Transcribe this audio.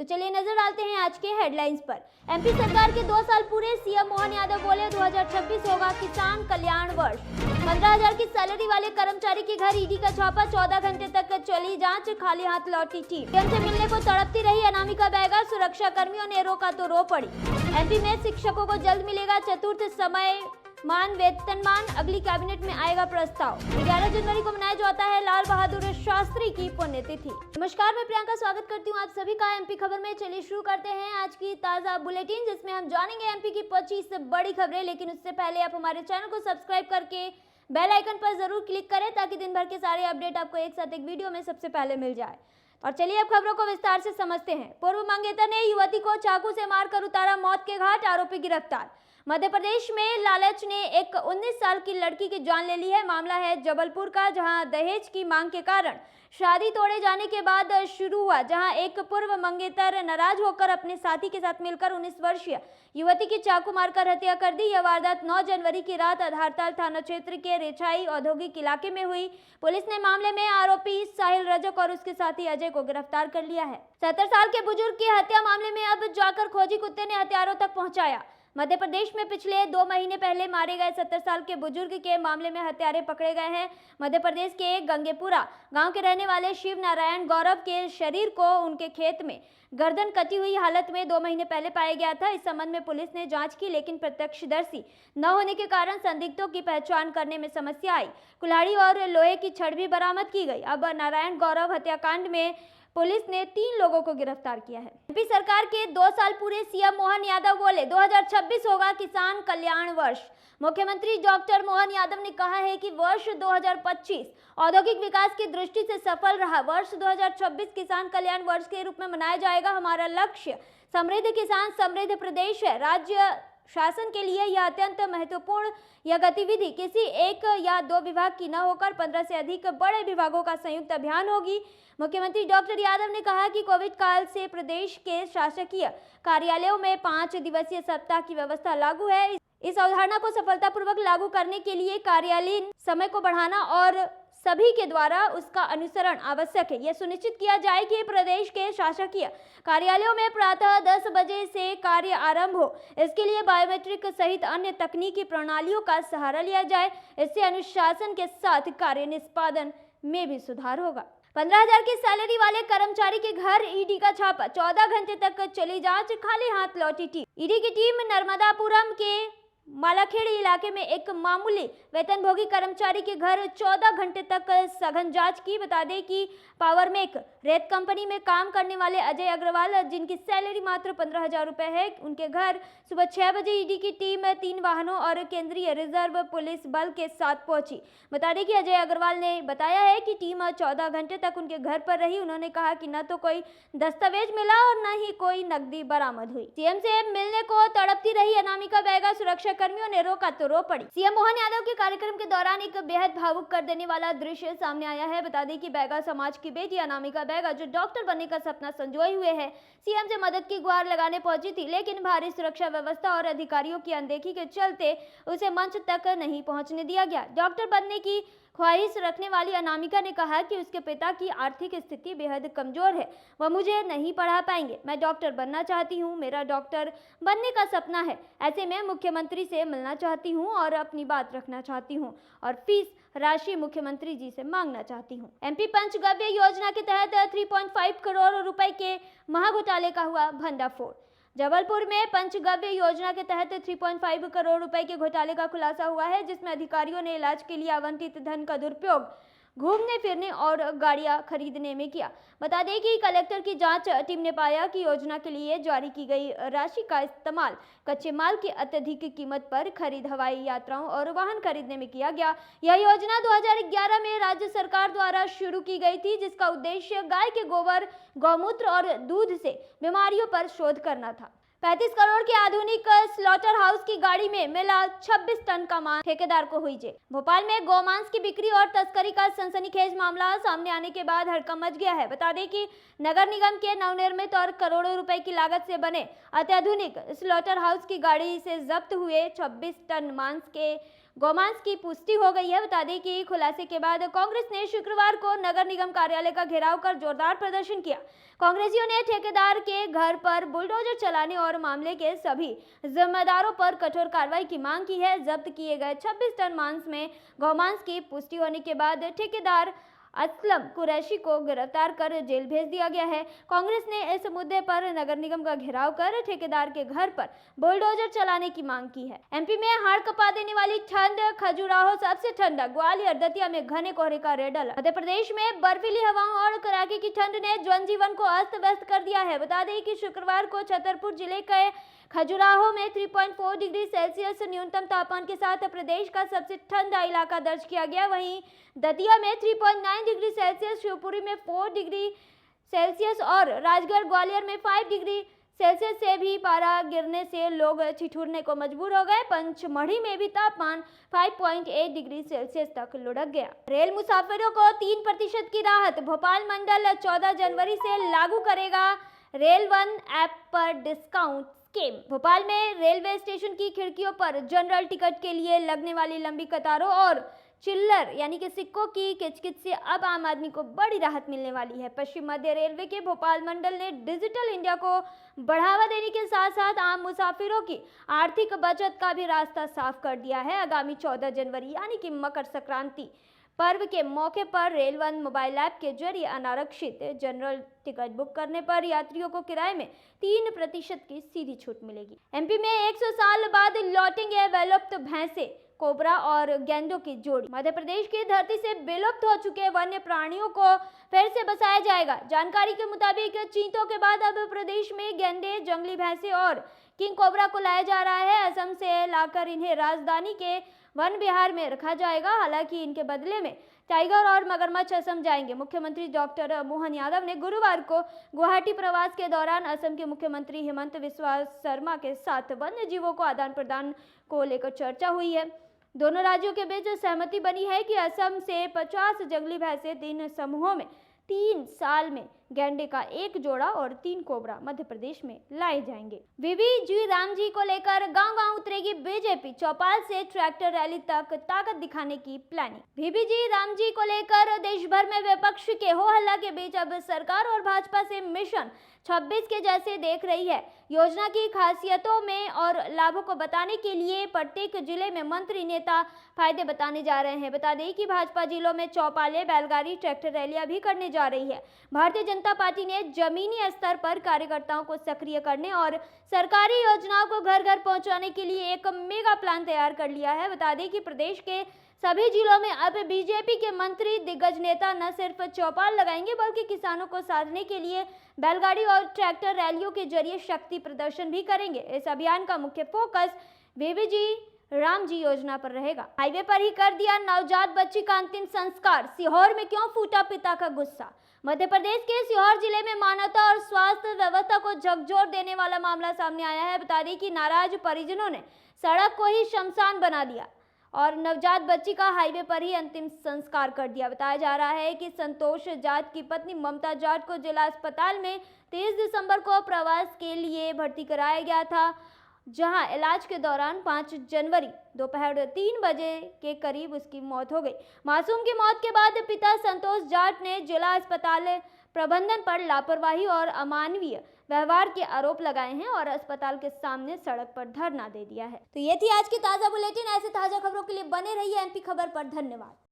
तो चलिए नजर डालते हैं आज के हेडलाइंस पर। एमपी सरकार के 2 साल पूरे, सीएम मोहन यादव बोले 2026 होगा किसान कल्याण वर्ष। 15,000 की सैलरी वाले कर्मचारी के घर ईडी का छापा, 14 घंटे तक चली जांच, खाली हाथ लौटी टीम। सीएम से मिलने को तड़पती रही अनामिका बैगा, सुरक्षा कर्मियों ने रोका तो रो पड़ी। एमपी में शिक्षकों को जल्द मिलेगा चतुर्थ समय मान वेतनमान, अगली कैबिनेट में आएगा प्रस्ताव। 11 जनवरी को मनाया जाता है लाल बहादुर शास्त्री की पुण्यतिथि। नमस्कार, मैं प्रियंका स्वागत करती हूँ आप सभी का एमपी खबर में। चलिए शुरू करते हैं आज की ताजा बुलेटिन, जिसमें हम जानेंगे एमपी की 25 बड़ी खबरें। लेकिन उससे पहले आप हमारे चैनल को सब्सक्राइब करके बेल आइकन पर जरूर क्लिक करें, ताकि दिन भर के सारे अपडेट आपको एक साथ एक वीडियो में सबसे पहले मिल जाए। और चलिए अब खबरों को विस्तार से समझते हैं। पूर्व मंगेतर ने युवती को चाकू से मारकर उतारा मौत के घाट, आरोपी गिरफ्तार। मध्य प्रदेश में लालच ने एक 19 साल की लड़की की जान ले ली है। मामला है जबलपुर का, जहां दहेज की मांग के कारण शादी तोड़े जाने के बाद शुरू हुआ, जहां एक पूर्व मंगेतर नाराज होकर अपने साथी के साथ मिलकर 19 वर्षीय युवती की चाकू मारकर हत्या कर दी। यह वारदात 9 जनवरी की रात आधारताल थाना क्षेत्र के रेछाई औद्योगिक इलाके में हुई। पुलिस ने मामले में आरोपी साहिल रजक और उसके साथी अजय को गिरफ्तार कर लिया है। 70 साल के बुजुर्ग की हत्या मामले में अब जाकर खोजी कुत्ते ने हत्यारों तक पहुंचाया। मध्य प्रदेश में पिछले 2 महीने पहले मारे गए 70 साल के बुजुर्ग के मामले में हत्यारे पकड़े गए हैं। मध्य प्रदेश के गंगेपुरा गांव के रहने वाले शिव नारायण गौरव के शरीर को उनके खेत में गर्दन कटी हुई हालत में 2 महीने पहले पाया गया था। इस संबंध में पुलिस ने जांच की, लेकिन प्रत्यक्षदर्शी न होने के कारण संदिग्धों की पहचान करने में समस्या आई। कुल्हाड़ी और लोहे की छड़ भी बरामद की गई। अब नारायण गौरव हत्याकांड में पुलिस ने 3 लोगों को गिरफ्तार किया है। एमपी सरकार के 2 साल पूरे, सीएम मोहन यादव बोले 2026 होगा किसान कल्याण वर्ष। मुख्यमंत्री डॉक्टर मोहन यादव ने कहा है कि वर्ष 2025 औद्योगिक विकास की दृष्टि से सफल रहा। वर्ष 2026 किसान कल्याण वर्ष के रूप में मनाया जाएगा। हमारा लक्ष्य समृद्ध किसान समृद्ध प्रदेश है। राज्य शासन के लिए यह अत्यंत महत्वपूर्ण यह गतिविधि किसी एक या 2 विभाग की न होकर 15 से अधिक बड़े विभागों का संयुक्त अभियान होगी। मुख्यमंत्री डॉक्टर यादव ने कहा कि कोविड काल से प्रदेश के शासकीय कार्यालयों में 5 दिवसीय सप्ताह की व्यवस्था लागू है। इस अवधारणा को सफलतापूर्वक लागू करने के लिए कार्यालयीन समय को बढ़ाना और सभी के द्वारा उसका अनुसरण आवश्यक है। यह सुनिश्चित किया जाए कि प्रदेश के शासकीय कार्यालयों में प्रातः 10 बजे से कार्य आरंभ हो। इसके लिए बायोमेट्रिक सहित अन्य तकनीकी प्रणालियों का सहारा लिया जाए। इससे अनुशासन के साथ कार्य निष्पादन में भी सुधार होगा। 15,000 की सैलरी वाले कर्मचारी के घर ईडी का छापा, 14 घंटे तक चली जांच, खाली हाथ लौटी टीम। ईडी की टीम नर्मदापुरम के मालाखेड़ी इलाके में एक मामूली वेतनभोगी कर्मचारी के घर 14 घंटे तक सघन जांच की। बता दें कि पावरमेक रेत कंपनी में काम करने वाले अजय अग्रवाल, जिनकी सैलरी मात्र 15,000 रुपए है, उनके घर सुबह 6 बजे ईडी की टीम 3 वाहनों और केंद्रीय रिजर्व पुलिस बल के साथ पहुंची। बता दें कि अजय अग्रवाल ने बताया है कि टीम 14 घंटे तक उनके घर पर रही। उन्होंने कहा कि न तो कोई दस्तावेज मिला और न ही कोई नकदी बरामद हुई। सीएम से मिलने को तड़पती रही अनामिका बैगा, सुरक्षा कर्मियों ने रोका तो रो पड़ी। सीएम मोहन यादव के कार्यक्रम के दौरान एक बेहद भावुक कर देने वाला दृश्य सामने आया है। बता दें कि बैगा समाज की बेटी अनामिका बैगा, जो डॉक्टर बनने का सपना संजोए हुए है, सीएम से मदद की गुहार लगाने पहुंची थी, लेकिन भारी सुरक्षा व्यवस्था और अधिकारियों की अनदेखी के चलते उसे मंच तक नहीं पहुंचने दिया गया। डॉक्टर बनने की ख्वाहिश रखने वाली अनामिका ने कहा कि उसके पिता की आर्थिक स्थिति बेहद कमजोर है, वह मुझे नहीं पढ़ा पाएंगे। मैं डॉक्टर बनना चाहती हूँ, मेरा डॉक्टर बनने का सपना है। ऐसे में मुख्यमंत्री से मिलना चाहती हूँ और अपनी बात रखना चाहती हूँ और फीस राशि मुख्यमंत्री जी से मांगना चाहती हूँ। एमपी पंचगव्य योजना के तहत 3.5 करोड़ रुपए के महाघोटाले का हुआ भंडाफोड़। जबलपुर में पंचगव्य योजना के तहत 3.5 करोड़ रुपए के घोटाले का खुलासा हुआ है, जिसमें अधिकारियों ने इलाज के लिए आवंटित धन का दुरुपयोग घूमने फिरने और गाड़ियां खरीदने में किया। बता दें कि कलेक्टर की जांच टीम ने पाया कि योजना के लिए जारी की गई राशि का इस्तेमाल कच्चे माल की अत्यधिक कीमत पर खरीद, हवाई यात्राओं और वाहन खरीदने में किया गया। यह योजना 2011 में राज्य सरकार द्वारा शुरू की गई थी, जिसका उद्देश्य गाय के गोबर, गौमूत्र और दूध से बीमारियों पर शोध करना था। 35 करोड़ के आधुनिक स्लॉटर हाउस की गाड़ी में मिला 26 टन का मांस, ठेकेदार को हुई जेल। भोपाल में गौमांस की बिक्री और तस्करी का सनसनीखेज मामला सामने आने के बाद हड़कंप मच गया है। बता दें कि नगर निगम के नवनिर्मित और करोड़ों रुपए की लागत से बने अत्याधुनिक स्लॉटर हाउस की गाड़ी से जब्त हुए 26 टन मांस के गोमांस की पुष्टि हो गई है। बता दें कि खुलासे के बाद कांग्रेस ने शुक्रवार को नगर निगम कार्यालय का घेराव कर जोरदार प्रदर्शन किया। कांग्रेसियों ने ठेकेदार के घर पर बुलडोजर चलाने और मामले के सभी जिम्मेदारों पर कठोर कार्रवाई की मांग की है। जब्त किए गए 26 टन मांस में गोमांस की पुष्टि होने के बाद ठेकेदार असलम कुरैशी को गिरफ्तार कर जेल भेज दिया गया है। कांग्रेस ने इस मुद्दे पर नगर निगम का घेराव कर ठेकेदार के घर पर बुलडोजर चलाने की मांग की है। एमपी में हाड़ कपा देने वाली ठंड, खजुराहो सबसे ठंडा, ग्वालियर दतिया में घने कोहरे का रेड अलर्ट। मध्य प्रदेश में बर्फीली हवाओं और कड़ाके की ठंड ने जनजीवन को अस्त व्यस्त कर दिया है। बता दें कि शुक्रवार को छतरपुर जिले के खजुराहो में 3.4 डिग्री सेल्सियस न्यूनतम तापमान के साथ प्रदेश का सबसे ठंडा इलाका दर्ज किया गया। वहीं दतिया में 3.9 डिग्री सेल्सियस, शिवपुरी में 4 डिग्री सेल्सियस और राजगढ़ ग्वालियर में 5 डिग्री सेल्सियस से भी पारा गिरने से लोग ठिठुरने को मजबूर हो गए। पंचमढ़ी में भी तापमान 5.8 डिग्री सेल्सियस तक लुढ़क गया। रेल मुसाफिरों को 3% की राहत, भोपाल मंडल 14 जनवरी से लागू करेगा रेल वन ऐप पर डिस्काउंट स्कीम। भोपाल में रेलवे स्टेशन की खिड़कियों पर जनरल टिकट के लिए लगने वाली लंबी कतारों और चिल्लर यानी कि सिक्कों की किचकिच से अब आम आदमी को बड़ी राहत मिलने वाली है। पश्चिम मध्य रेलवे के भोपाल मंडल ने डिजिटल इंडिया को बढ़ावा देने के साथ साथ आम मुसाफिरों की आर्थिक बचत का भी रास्ता साफ कर दिया है। आगामी 14 जनवरी यानी कि मकर संक्रांति पर्व के मौके पर रेल वन मोबाइल ऐप के जरिए अनारक्षित जनरल टिकट बुक करने पर यात्रियों को किराए में 3% की सीधी छूट मिलेगी। एमपी में 100 साल बाद लौटेंगे विलुप्त भैंसे, कोबरा और गैंडों की जोड़ी। मध्य प्रदेश की धरती से विलुप्त हो चुके वन्य प्राणियों को फिर से बसाया जाएगा। जानकारी के मुताबिक चीतों के बाद अब प्रदेश में गैंडे, जंगली भैंसे और किंग कोबरा को लाया जा रहा है। असम से लाकर इन्हें राजधानी के वन विहार में रखा जाएगा। हालांकि इनके बदले में टाइगर और मगरमच्छ असम जाएंगे। मुख्यमंत्री डॉक्टर मोहन यादव ने गुरुवार को गुवाहाटी प्रवास के दौरान असम के मुख्यमंत्री हिमंत बिस्वा शर्मा के साथ वन्य जीवों को आदान प्रदान को लेकर चर्चा हुई है। दोनों राज्यों के बीच सहमति बनी है कि असम से 50 जंगली भैंसे 3 समूहों में 3 साल में गैंडे का 1 जोड़ा और 3 कोबरा मध्य प्रदेश में लाए जाएंगे। वीवी राम जी को लेकर गांव-गांव उतरेगी बीजेपी, चौपाल से ट्रैक्टर रैली तक ताकत दिखाने की प्लानिंग। वीवी राम जी को लेकर देश भर में विपक्ष के हो हल्ला के बीच अब सरकार और भाजपा से मिशन 26 के जैसे देख रही है। योजना की खासियतों में और लाभों को बताने के लिए प्रत्येक जिले में मंत्री नेता फायदे बताने जा रहे हैं। बता दें कि भाजपा जिलों में चौपाले, बैलगाड़ी, ट्रैक्टर रैलियां भी करने जा रही है। भारतीय जनता पार्टी ने जमीनी स्तर पर कार्यकर्ताओं को सक्रिय करने और सरकारी योजनाओं को घर घर पहुंचाने के लिए एक मेगा प्लान तैयार कर लिया है। बता दें कि प्रदेश के सभी जिलों में अब बीजेपी के मंत्री दिग्गज नेता न सिर्फ चौपाल लगाएंगे बल्कि किसानों को साधने के लिए बैलगाड़ी और ट्रैक्टर रैलियों के जरिए शक्ति प्रदर्शन भी करेंगे। इस अभियान का मुख्य फोकस वीवी राम जी योजना पर रहेगा। हाईवे पर ही कर दिया नवजात बच्ची का अंतिम संस्कार, सीहोर में क्यों फूटा पिता का गुस्सा। मध्य प्रदेश के सीहोर जिले में मानवता और स्वास्थ्य व्यवस्था को झकझोर देने वाला मामला सामने आया है। बता दें कि नाराज परिजनों ने सड़क को ही शमशान बना दिया और नवजात बच्ची का हाईवे पर ही अंतिम संस्कार कर दिया। बताया जा रहा है कि संतोष जाट की पत्नी ममता जाट को जिला अस्पताल में 23 दिसंबर को प्रवास के लिए भर्ती कराया गया था, जहां इलाज के दौरान 5 जनवरी दोपहर 3 बजे के करीब उसकी मौत हो गई। मासूम की मौत के बाद पिता संतोष जाट ने जिला अस्पताल प्रबंधन पर लापरवाही और अमानवीय व्यवहार के आरोप लगाए हैं और अस्पताल के सामने सड़क पर धरना दे दिया है। तो ये थी आज की ताजा बुलेटिन। ऐसे ताजा खबरों के लिए बने रहिए एमपी खबर पर। धन्यवाद।